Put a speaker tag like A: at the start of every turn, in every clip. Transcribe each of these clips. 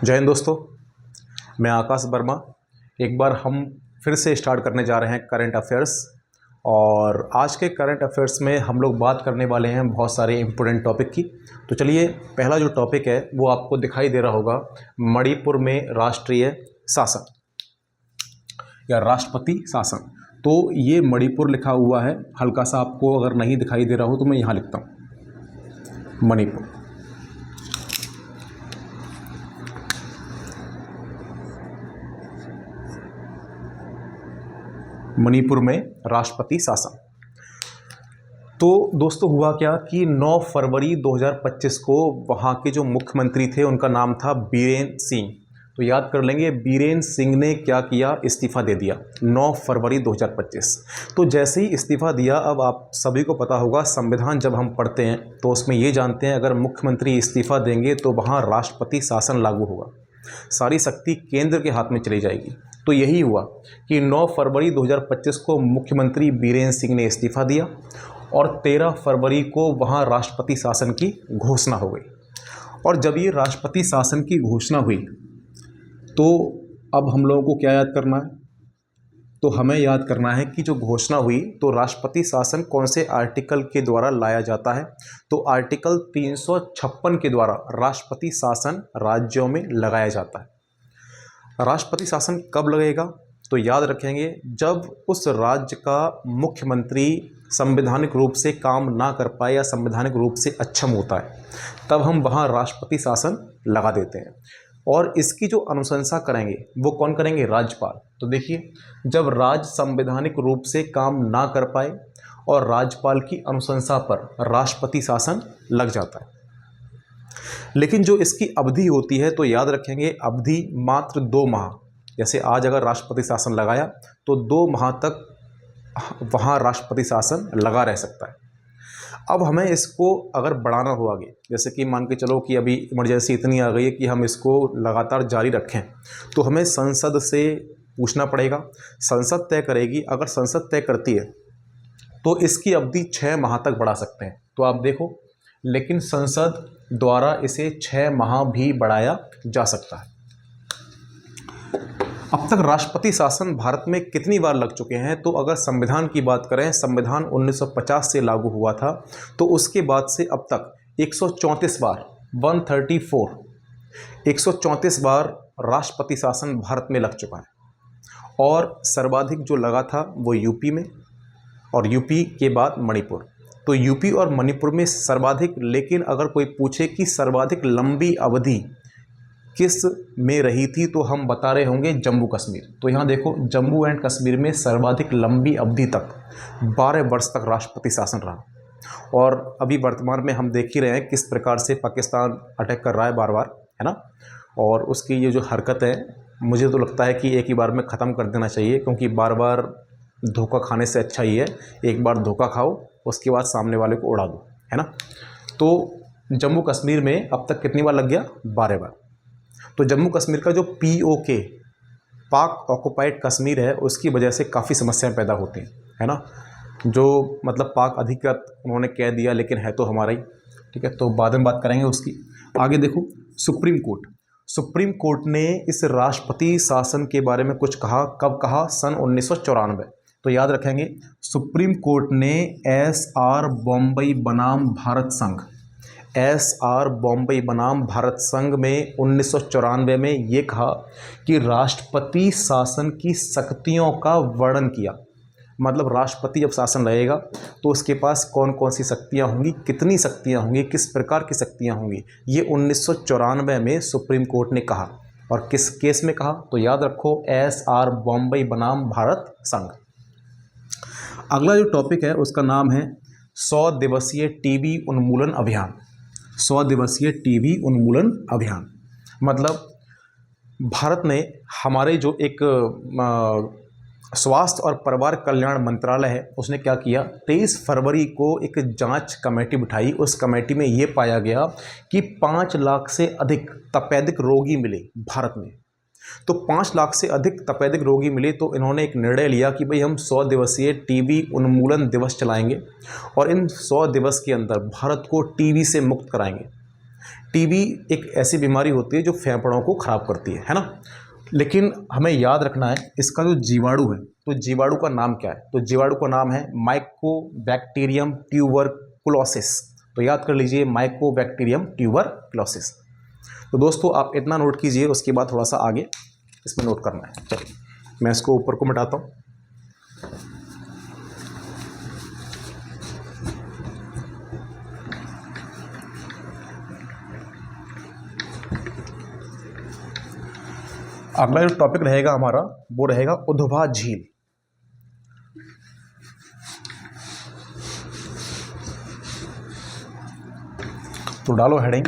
A: जय हिंद दोस्तों, मैं आकाश वर्मा। एक बार हम फिर से स्टार्ट करने जा रहे हैं करंट अफेयर्स। और आज के करंट अफेयर्स में हम लोग बात करने वाले हैं बहुत सारे इम्पोर्टेंट टॉपिक की। तो चलिए, पहला जो टॉपिक है वो आपको दिखाई दे रहा होगा, मणिपुर में राष्ट्रीय शासन या राष्ट्रपति शासन। तो ये मणिपुर लिखा हुआ है, हल्का सा आपको अगर नहीं दिखाई दे रहा हो तो मैं यहाँ लिखता हूँ मणिपुर। मणिपुर में राष्ट्रपति शासन। तो दोस्तों हुआ क्या कि 9 फरवरी 2025 को वहाँ के जो मुख्यमंत्री थे उनका नाम था बीरेन सिंह। तो याद कर लेंगे, बीरेन सिंह ने क्या किया, इस्तीफ़ा दे दिया 9 फरवरी 2025। तो जैसे ही इस्तीफ़ा दिया, अब आप सभी को पता होगा संविधान जब हम पढ़ते हैं तो उसमें ये जानते हैं अगर मुख्यमंत्री इस्तीफ़ा देंगे तो वहाँ राष्ट्रपति शासन लागू होगा, सारी शक्ति केंद्र के हाथ में चली जाएगी। तो यही हुआ कि 9 फरवरी 2025 को मुख्यमंत्री बीरेन सिंह ने इस्तीफ़ा दिया और 13 फरवरी को वहाँ राष्ट्रपति शासन की घोषणा हो गई। और जब ये राष्ट्रपति शासन की घोषणा हुई तो अब हम लोगों को क्या याद करना है, तो हमें याद करना है कि जो घोषणा हुई तो राष्ट्रपति शासन कौन से आर्टिकल के द्वारा लाया जाता है। तो आर्टिकल 356 के द्वारा राष्ट्रपति शासन राज्यों में लगाया जाता है। राष्ट्रपति शासन कब लगेगा, तो याद रखेंगे जब उस राज्य का मुख्यमंत्री संवैधानिक रूप से काम ना कर पाए या संवैधानिक रूप से अक्षम होता है, तब हम वहाँ राष्ट्रपति शासन लगा देते हैं। और इसकी जो अनुशंसा करेंगे वो कौन करेंगे, राज्यपाल। तो देखिए, जब राज्य संवैधानिक रूप से काम ना कर पाए और राज्यपाल की अनुशंसा पर राष्ट्रपति शासन लग जाता है। लेकिन जो इसकी अवधि होती है तो याद रखेंगे, अवधि मात्र 2 माह। जैसे आज अगर राष्ट्रपति शासन लगाया तो 2 माह तक वहाँ राष्ट्रपति शासन लगा रह सकता है। अब हमें इसको अगर बढ़ाना हो आगे, जैसे कि मान के चलो कि अभी इमरजेंसी इतनी आ गई है कि हम इसको लगातार जारी रखें, तो हमें संसद से पूछना पड़ेगा। संसद तय करेगी, अगर संसद तय करती है तो इसकी अवधि 6 माह तक बढ़ा सकते हैं। तो आप देखो, लेकिन संसद द्वारा इसे 6 माह भी बढ़ाया जा सकता है। अब तक राष्ट्रपति शासन भारत में कितनी बार लग चुके हैं, तो अगर संविधान की बात करें, संविधान 1950 से लागू हुआ था, तो उसके बाद से अब तक 134 बार 134 बार राष्ट्रपति शासन भारत में लग चुका है। और सर्वाधिक जो लगा था वो यूपी में, और यूपी के बाद मणिपुर। तो यूपी और मणिपुर में सर्वाधिक। लेकिन अगर कोई पूछे कि सर्वाधिक लंबी अवधि किस में रही थी, तो हम बता रहे होंगे जम्मू कश्मीर। तो यहाँ देखो, जम्मू एंड कश्मीर में सर्वाधिक लंबी अवधि तक 12 वर्ष तक राष्ट्रपति शासन रहा। और अभी वर्तमान में हम देख ही रहे हैं किस प्रकार से पाकिस्तान अटैक कर रहा है बार बार, है ना। और उसकी ये जो हरकत है, मुझे तो लगता है कि एक ही बार में ख़त्म कर देना चाहिए, क्योंकि बार बार धोखा खाने से अच्छा ही है एक बार धोखा खाओ, उसके बाद सामने वाले को उड़ा दो, है ना। तो जम्मू कश्मीर में अब तक कितनी बार लग गया, 12 बार। तो जम्मू कश्मीर का जो POK पाक ऑक्युपाइड कश्मीर है, उसकी वजह से काफ़ी समस्याएं पैदा होती हैं, है ना। जो मतलब पाक अधिकृत उन्होंने कह दिया, लेकिन है तो हमारा ही, ठीक है। तो बाद में बात करेंगे उसकी। आगे देखो, सुप्रीम कोर्ट ने इस राष्ट्रपति शासन के बारे में कुछ कहा। कब कहा, सन 1994। तो याद रखेंगे, सुप्रीम कोर्ट ने SR बॉम्बई बनाम भारत संघ, SR बॉम्बई बनाम भारत संघ में 1994 में ये कहा कि राष्ट्रपति शासन की शक्तियों का वर्णन किया। मतलब राष्ट्रपति जब शासन रहेगा तो उसके पास कौन कौन सी शक्तियां होंगी, कितनी शक्तियां होंगी, किस प्रकार की शक्तियां होंगी, ये 1994 में सुप्रीम कोर्ट ने कहा। और किस केस में कहा, तो याद रखो, SR बॉम्बई बनाम भारत संघ। अगला जो टॉपिक है उसका नाम है 100 दिवसीय टीबी उन्मूलन अभियान। 100 दिवसीय टीबी उन्मूलन अभियान मतलब भारत ने, हमारे जो एक स्वास्थ्य और परिवार कल्याण मंत्रालय है, उसने क्या किया, 23 फरवरी को एक जांच कमेटी बिठाई। उस कमेटी में ये पाया गया कि 5 लाख से अधिक तपेदिक रोगी मिले भारत में। तो 5 लाख से अधिक तपेदिक रोगी मिले, तो इन्होंने एक निर्णय लिया कि भाई हम 100 दिवसीय टीबी उन्मूलन दिवस चलाएंगे और इन 100 दिवस के अंदर भारत को टीबी से मुक्त कराएंगे। टीबी एक ऐसी बीमारी होती है जो फेफड़ों को ख़राब करती है ना। लेकिन हमें याद रखना है इसका जो जीवाणु है, तो जीवाणु का नाम क्या है? तो जीवाणु का नाम है माइकोबैक्टीरियम ट्यूबरकुलोसिस। तो याद कर लीजिए, माइकोबैक्टीरियम ट्यूबरकुलोसिस। तो दोस्तों आप इतना नोट कीजिए, उसके बाद थोड़ा सा आगे इसमें नोट करना है। चलिए मैं इसको ऊपर को मिटाता हूँ। अगला जो टॉपिक रहेगा हमारा वो रहेगा उद्धवा झील। तो डालो हेडिंग,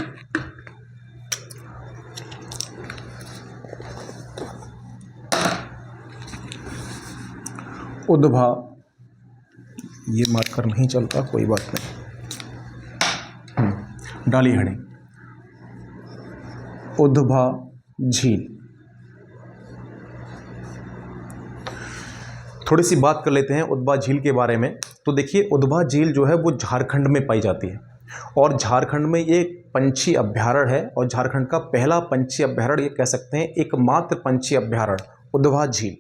A: उद्धवा। ये मार्कर नहीं चलता, कोई बात नहीं। डाली हेडिंग उद्धवा झील। थोड़ी सी बात कर लेते हैं उद्धवा झील के बारे में। तो देखिए उद्धवा झील जो है वो झारखंड में पाई जाती है, और झारखंड में ये पंछी अभ्यारण्य है, और झारखंड का पहला पंछी अभ्यारण्य ये कह सकते हैं, एकमात्र पंछी अभ्यारण्य उद्धवा झील।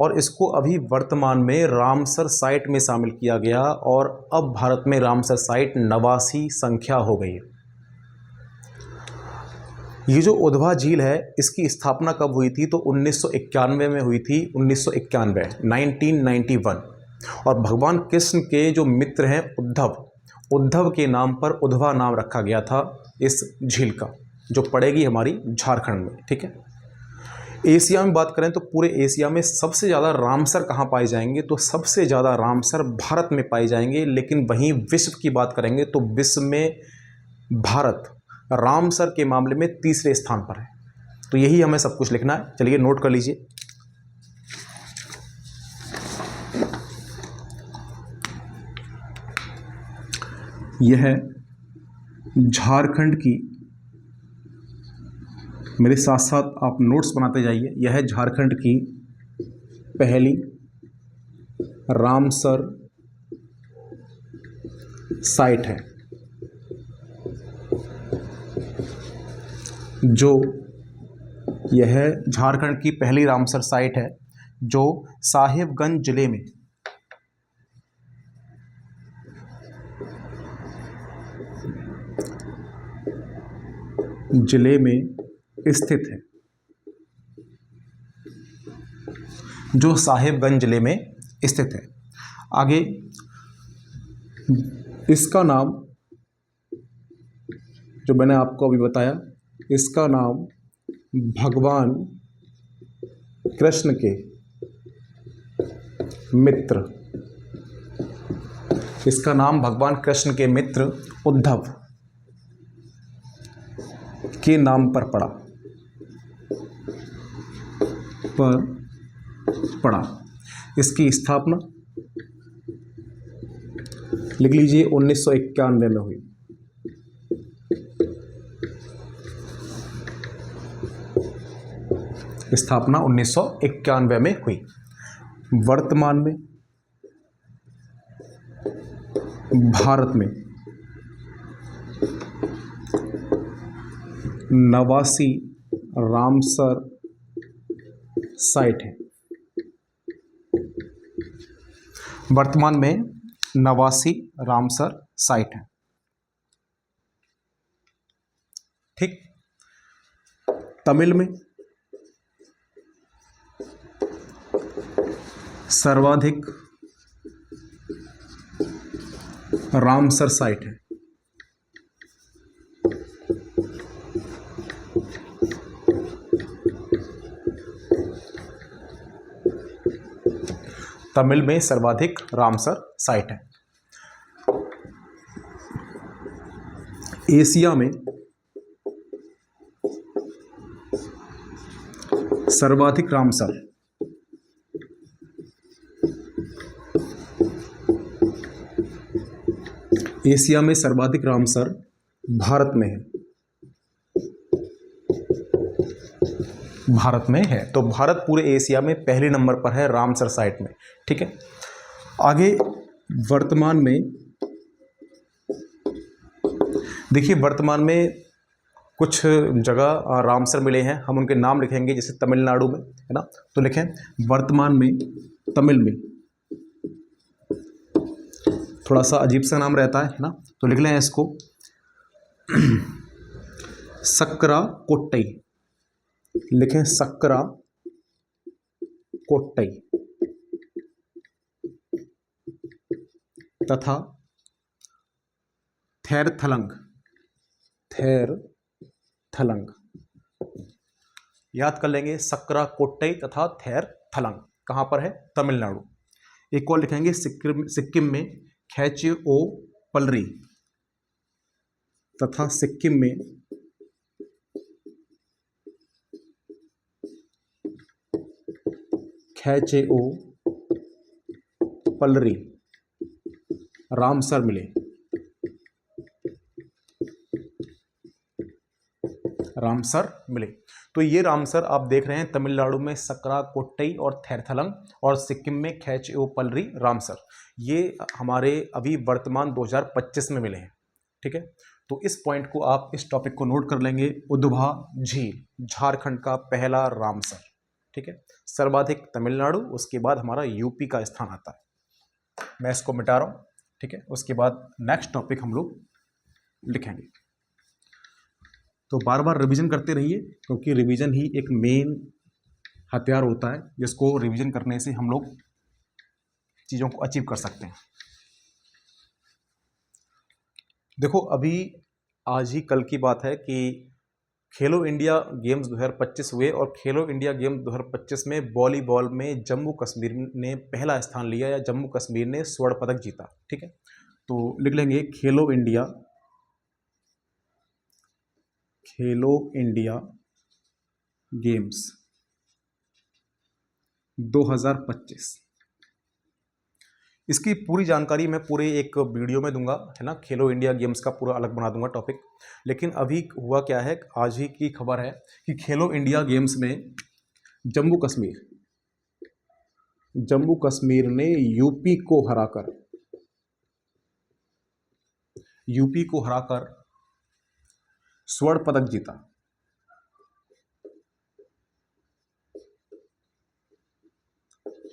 A: और इसको अभी वर्तमान में रामसर साइट में शामिल किया गया, और अब भारत में रामसर साइट 89 संख्या हो गई है। ये जो उद्धवा झील है इसकी स्थापना कब हुई थी? तो 1991 में हुई थी, 1991। और भगवान कृष्ण के जो मित्र हैं उद्धव के नाम पर उद्धवा नाम रखा गया था इस झील का, जो पड़ेगी हमारी झारखंड में। ठीक है। एशिया में बात करें तो पूरे एशिया में सबसे ज़्यादा रामसर कहाँ पाए जाएंगे? तो सबसे ज़्यादा रामसर भारत में पाए जाएंगे। लेकिन वहीं विश्व की बात करेंगे तो विश्व में भारत रामसर के मामले में तीसरे स्थान पर है। तो यही हमें सब कुछ लिखना है। चलिए नोट कर लीजिए। यह है झारखंड की, मेरे साथ साथ आप नोट्स बनाते जाइए। यह है झारखंड की पहली रामसर साइट है, जो यह झारखंड की पहली रामसर साइट है जो साहिबगंज जिले में स्थित है, जो साहिबगंज जिले में स्थित है। आगे इसका नाम जो मैंने आपको अभी बताया, इसका नाम भगवान कृष्ण के मित्र, इसका नाम भगवान कृष्ण के मित्र उद्धव के नाम पर पड़ा। इसकी स्थापना लिख लीजिए 1991 में हुई। स्थापना 1991 में हुई। वर्तमान में भारत में 89 रामसर साइट है। वर्तमान में 89 रामसर साइट है। ठीक। तमिल में सर्वाधिक रामसर साइट है। तमिल में सर्वाधिक रामसर साइट है। एशिया में सर्वाधिक रामसर भारत में है। तो भारत पूरे एशिया में पहले नंबर पर है रामसर साइट में। ठीक है। आगे वर्तमान में देखिए वर्तमान में कुछ जगह रामसर मिले हैं, हम उनके नाम लिखेंगे, जैसे तमिलनाडु में, है ना। तो लिखें वर्तमान में तमिल में, थोड़ा सा अजीब सा नाम रहता है ना, तो लिख लें इसको सक्करा कोट्टई, लिखें सक्करा कोट्टई, तथा थेरथलंग, थेरथलंग याद कर लेंगे, सक्करा कोट्टई तथा थेरथलंग कहाँ पर है, तमिलनाडु। एक और लिखेंगे सिक्किम में खैचेओ पलरी, तथा सिक्किम में खैचेओ पलरी रामसर मिले, रामसर मिले। तो ये रामसर आप देख रहे हैं तमिलनाडु में सक्करा कोट्टई और थेरथलंग, और सिक्किम में खैचेओ पलरी रामसर, ये हमारे अभी वर्तमान 2025 में मिले हैं। ठीक है, तो इस पॉइंट को आप, इस टॉपिक को नोट कर लेंगे। उद्भा झील झारखंड का पहला रामसर। ठीक है, सर्वाधिक तमिलनाडु, उसके बाद हमारा यूपी का स्थान आता है। मैं इसको मिटा रहा हूँ। ठीक है, उसके बाद नेक्स्ट टॉपिक हम लोग लिखेंगे। तो बार बार रिवीजन करते रहिए, क्योंकि रिवीजन ही एक मेन हथियार होता है, जिसको रिवीजन करने से हम लोग चीज़ों को अचीव कर सकते हैं। देखो अभी आज ही कल की बात है कि खेलो इंडिया गेम्स 2025 हुए, और खेलो इंडिया गेम्स 2025 में वॉलीबॉल में जम्मू कश्मीर ने पहला स्थान लिया, या जम्मू कश्मीर ने स्वर्ण पदक जीता। ठीक है, तो लिख लेंगे खेलो इंडिया गेम्स 2025। इसकी पूरी जानकारी मैं पूरे एक वीडियो में दूंगा, है ना। खेलो इंडिया गेम्स का पूरा अलग बना दूंगा टॉपिक। लेकिन अभी हुआ क्या है, आज ही की खबर है कि खेलो इंडिया गेम्स में जम्मू कश्मीर ने यूपी को हराकर स्वर्ण पदक जीता।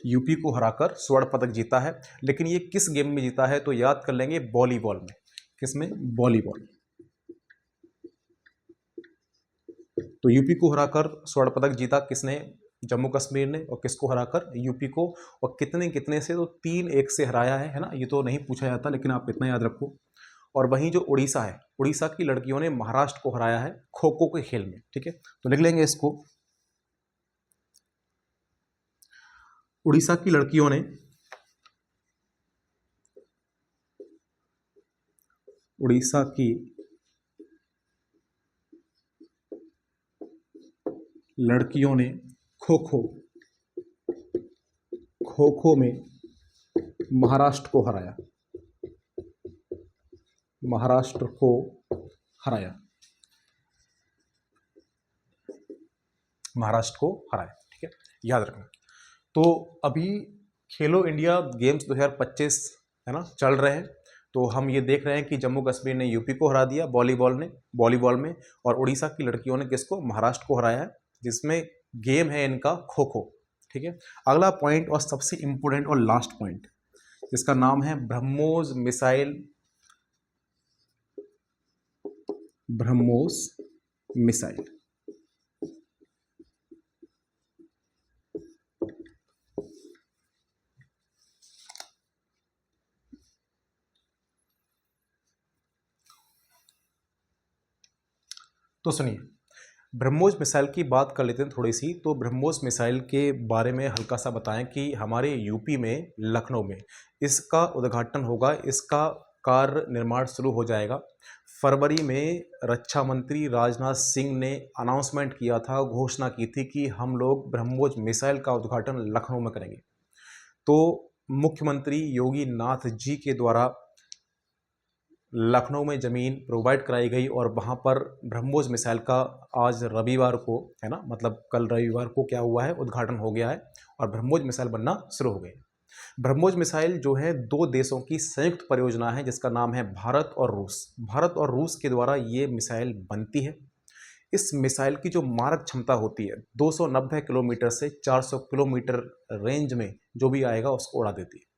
A: यूपी को हराकर स्वर्ण पदक जीता है। लेकिन ये किस गेम में जीता है, तो याद कर लेंगे वॉलीबॉल में। किसमें, वॉलीबॉल। तो यूपी को हराकर स्वर्ण पदक जीता किसने, जम्मू कश्मीर ने, और किसको हराकर, यूपी को। और कितने से, तो 3-1 से हराया है ना। ये तो नहीं पूछा जाता, लेकिन आप इतना याद रखो। और वहीं जो उड़ीसा है, उड़ीसा की लड़कियों ने महाराष्ट्र को हराया है खो खो के खेल में। ठीक है, तो लिख लेंगे इसको, उड़ीसा की लड़कियों ने खो खो में महाराष्ट्र को हराया, ठीक है, याद रखना। तो अभी खेलो इंडिया गेम्स 2025 है ना, चल रहे हैं। तो हम ये देख रहे हैं कि जम्मू कश्मीर ने यूपी को हरा दिया वॉलीबॉल में, और उड़ीसा की लड़कियों ने किसको, महाराष्ट्र को हराया है, जिसमें गेम है इनका खो खो। ठीक है, अगला पॉइंट और सबसे इंपॉर्टेंट और लास्ट पॉइंट, जिसका नाम है ब्रह्मोस मिसाइल। तो सुनिए, ब्रह्मोस मिसाइल की बात कर लेते हैं थोड़ी सी। तो ब्रह्मोस मिसाइल के बारे में हल्का सा बताएं कि हमारे यूपी में लखनऊ में इसका उद्घाटन होगा, इसका कार्य निर्माण शुरू हो जाएगा। फरवरी में रक्षा मंत्री राजनाथ सिंह ने अनाउंसमेंट किया था, घोषणा की थी कि हम लोग ब्रह्मोस मिसाइल का उद्घाटन लखनऊ में करेंगे। तो मुख्यमंत्री योगी नाथ जी के द्वारा लखनऊ में ज़मीन प्रोवाइड कराई गई, और वहाँ पर ब्रह्मोस मिसाइल का आज रविवार को, है ना, मतलब कल रविवार को क्या हुआ है, उद्घाटन हो गया है, और ब्रह्मोस मिसाइल बनना शुरू हो गई। ब्रह्मोस मिसाइल जो है दो देशों की संयुक्त परियोजना है जिसका नाम है भारत और रूस। भारत और रूस के द्वारा ये मिसाइल बनती है। इस मिसाइल की जो मारक क्षमता होती है 290 किलोमीटर से 400 किलोमीटर रेंज में जो भी आएगा उसको उड़ा देती है।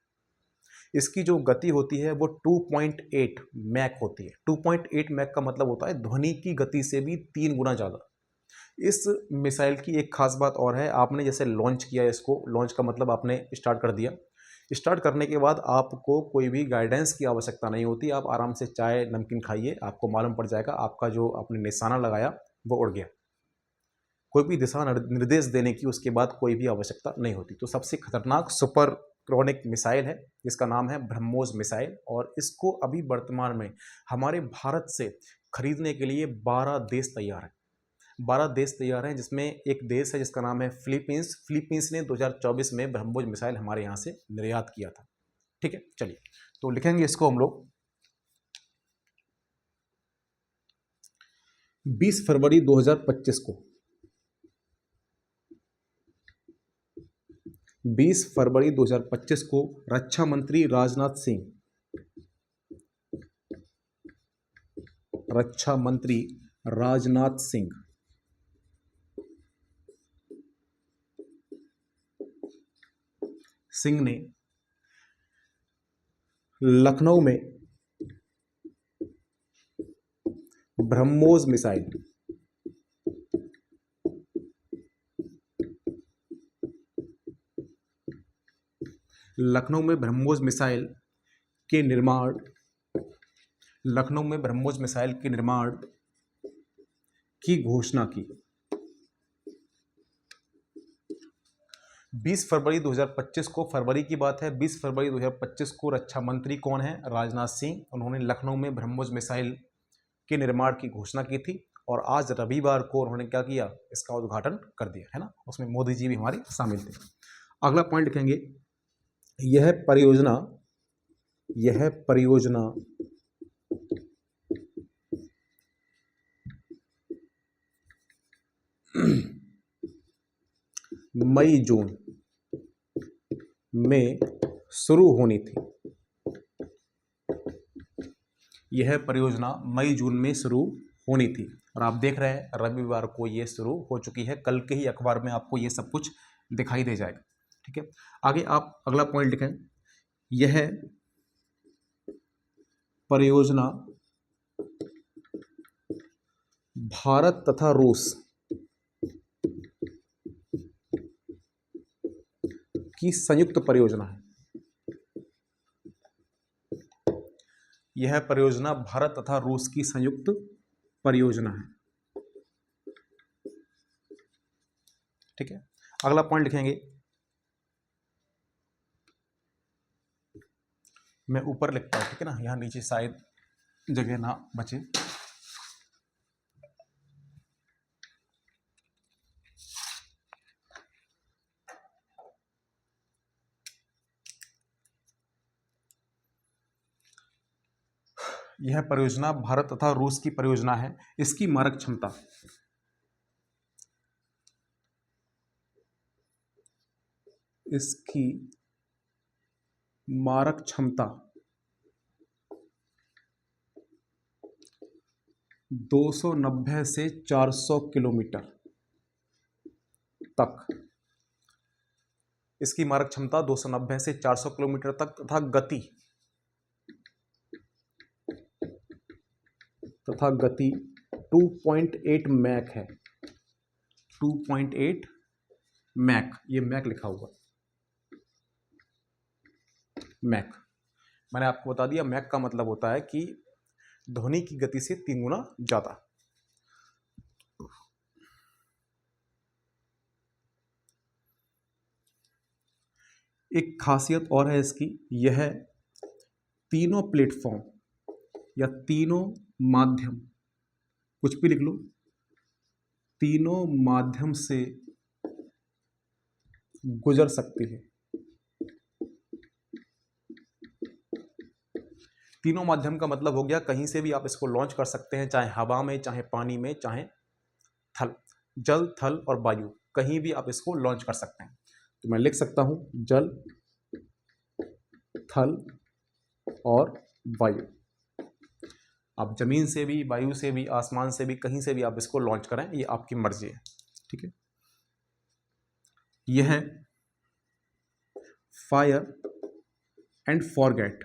A: इसकी जो गति होती है वो 2.8 मैक होती है। 2.8 मैक का मतलब होता है ध्वनि की गति से भी 3 गुना ज़्यादा। इस मिसाइल की एक खास बात और है, आपने जैसे लॉन्च किया, इसको लॉन्च का मतलब आपने स्टार्ट कर दिया। स्टार्ट करने के बाद आपको कोई भी गाइडेंस की आवश्यकता नहीं होती। आप आराम से चाय नमकीन खाइए, आपको मालूम पड़ जाएगा आपका जो आपने निशाना लगाया वो उड़ गया। कोई भी दिशा निर्देश देने की उसके बाद कोई भी आवश्यकता नहीं होती। तो सबसे खतरनाक सुपरसोनिक मिसाइल है जिसका नाम है ब्रह्मोस मिसाइल, और इसको अभी वर्तमान में हमारे भारत से खरीदने के लिए 12 देश तैयार हैं। 12 देश तैयार हैं, जिसमें एक देश है जिसका नाम है फिलीपींस। फिलीपींस ने 2024 में ब्रह्मोस मिसाइल हमारे यहाँ से निर्यात किया था। ठीक है, चलिए तो लिखेंगे इसको हम लोग 20 फरवरी 2025 को, 20 फरवरी 2025 को रक्षा मंत्री राजनाथ सिंह, रक्षा मंत्री राजनाथ सिंह ने लखनऊ में ब्रह्मोस मिसाइल लखनऊ में ब्रह्मोस मिसाइल के निर्माण लखनऊ में ब्रह्मोस मिसाइल के निर्माण की घोषणा की। 20 फरवरी 2025 को, फरवरी की बात है, 20 फरवरी 2025 को रक्षा मंत्री कौन है? राजनाथ सिंह। उन्होंने लखनऊ में ब्रह्मोस मिसाइल के निर्माण की घोषणा की थी, और आज रविवार को उन्होंने क्या किया? इसका उद्घाटन कर दिया है ना। उसमें मोदी जी भी हमारे शामिल थे। अगला पॉइंट लिखेंगे, यह परियोजना मई जून में शुरू होनी थी। यह परियोजना मई जून में शुरू होनी थी, और आप देख रहे हैं रविवार को ये शुरू हो चुकी है। कल के ही अखबार में आपको ये सब कुछ दिखाई दे जाएगा। ठीक है, आगे आप अगला पॉइंट लिखें, यह परियोजना भारत तथा रूस की संयुक्त परियोजना है। यह परियोजना भारत तथा रूस की संयुक्त परियोजना है। ठीक है, अगला पॉइंट लिखेंगे, मैं ऊपर लिखता हूं, ठीक है ना, यहां नीचे शायद जगह ना बचे। यह परियोजना भारत तथा रूस की परियोजना है। इसकी मारक क्षमता 290 से 400 किलोमीटर तक। इसकी मारक क्षमता 290 से 400 किलोमीटर तक तथा गति 2.8 मैक है। 2.8 मैक, ये मैक लिखा हुआ मैक। मैंने आपको बता दिया मैक का मतलब होता है कि ध्वनि की गति से 3 गुना ज्यादा। एक खासियत और है इसकी, यह तीनों प्लेटफॉर्म या तीनों माध्यम, कुछ भी लिख लो, तीनों माध्यम से गुजर सकती है। तीनों माध्यम का मतलब हो गया कहीं से भी आप इसको लॉन्च कर सकते हैं, चाहे हवा में, चाहे पानी में, चाहे थल, जल, थल और वायु, कहीं भी आप इसको लॉन्च कर सकते हैं। तो मैं लिख सकता हूं जल, थल और वायु। आप जमीन से भी, वायु से भी, आसमान से भी, कहीं से भी आप इसको लॉन्च करें, ये आपकी मर्जी है। ठीक है, यह है फायर एंड फॉरगेट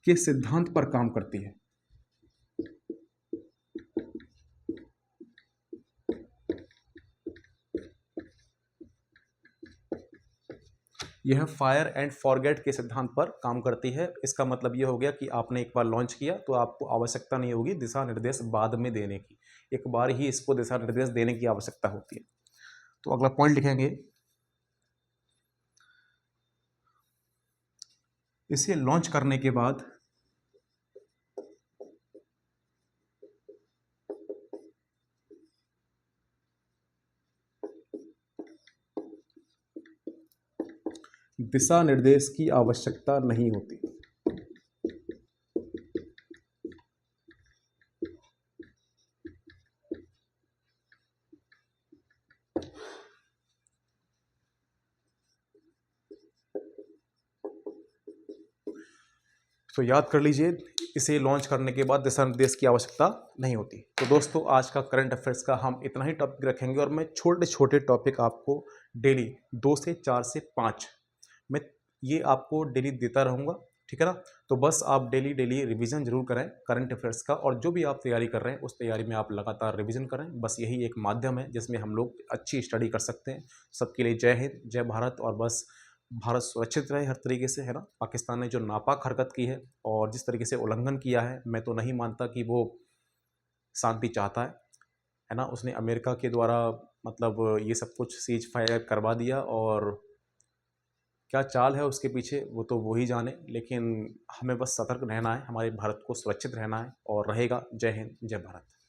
A: के सिद्धांत पर काम करती है। यह फायर एंड फॉरगेट के सिद्धांत पर काम करती है। इसका मतलब यह हो गया कि आपने एक बार लॉन्च किया तो आपको आवश्यकता नहीं होगी दिशा निर्देश बाद में देने की, एक बार ही इसको दिशा निर्देश देने की आवश्यकता होती है। तो अगला पॉइंट लिखेंगे, इसे लॉन्च करने के बाद दिशा निर्देश की आवश्यकता नहीं होती। तो याद कर लीजिए, इसे लॉन्च करने के बाद दिशा निर्देश की आवश्यकता नहीं होती। तो दोस्तों, आज का करंट अफेयर्स का हम इतना ही टॉपिक रखेंगे और मैं छोटे छोटे टॉपिक आपको डेली 2 से 4 से 5 मैं ये आपको डेली देता रहूँगा। ठीक है ना। तो बस आप डेली डेली रिवीजन जरूर करें करंट अफेयर्स का, और जो भी आप तैयारी कर रहे हैं उस तैयारी में आप लगातार रिवीजन करें। बस यही एक माध्यम है जिसमें हम लोग अच्छी स्टडी कर सकते हैं। सबके लिए जय हिंद, जय भारत। और बस भारत सुरक्षित रहे हर तरीके से, है ना। पाकिस्तान ने जो नापाक हरकत की है और जिस तरीके से उल्लंघन किया है, मैं तो नहीं मानता कि वो शांति चाहता है ना। उसने अमेरिका के द्वारा मतलब ये सब कुछ सीज फायर करवा दिया, और क्या चाल है उसके पीछे वो तो वो ही जाने। लेकिन हमें बस सतर्क रहना है, हमारे भारत को सुरक्षित रहना है और रहेगा। जय हिंद, जय भारत।